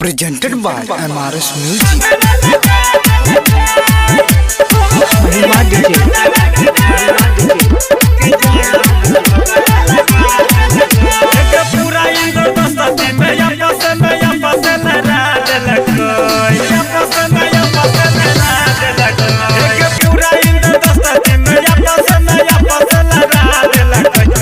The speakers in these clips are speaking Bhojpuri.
presented by MRS Music. महिमा DJ पूरा इंद्रदस्ती में या पसंद लड़ा देलकोई या पसंद लड़ा देलकोई पूरा इंद्रदस्ती में या पसंद लड़ा देलकोई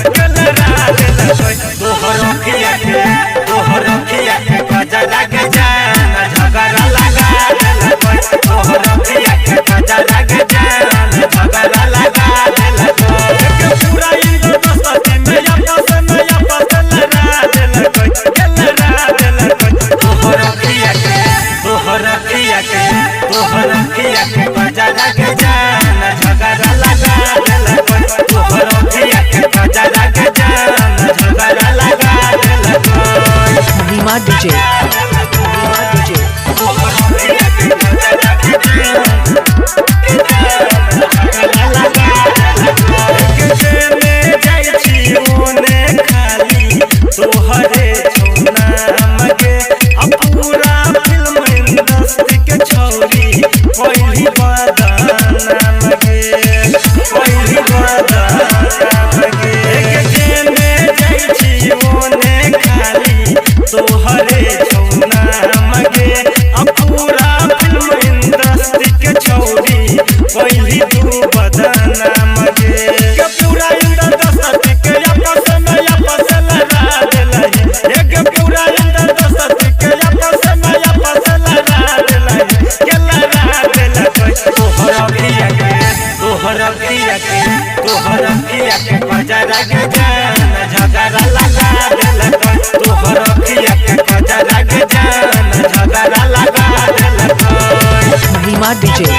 तोहर खिया के गजरा के जान झगड़ा लगा देलकोई तोहर खिया के गजरा के जान झगड़ा लगा देलकोई पूरा इंद्रदस्ती में या पसंद लड़ा देलकोई तोहर खिया के गजरा के जान झगड़ा लगा देलकोई तोहर खिया के गजरा के जान झगड़ा लगा देलकोई महिमा DJ तोहरे नाम के पूरा फिल्म इंडस्ट्री के छौरी पहिली बदनाम के जेने जाइ छी ओने खाली तोहरे नाम के पूरा फिल्म इंडस्ट्री के छौरी पहिली तू बदनाम के पूरा इंडस्ट्री के आपस में लड़ा देलही एक पूरा इंद्रदस्ती के आपस में लड़ा देलही के लड़ा देलकोई तोहर खिया के गजरा के जान झगड़ा लगा देलकोई तोहर खिया के गजरा के जान झगड़ा लगा देलकोई महिमा DJ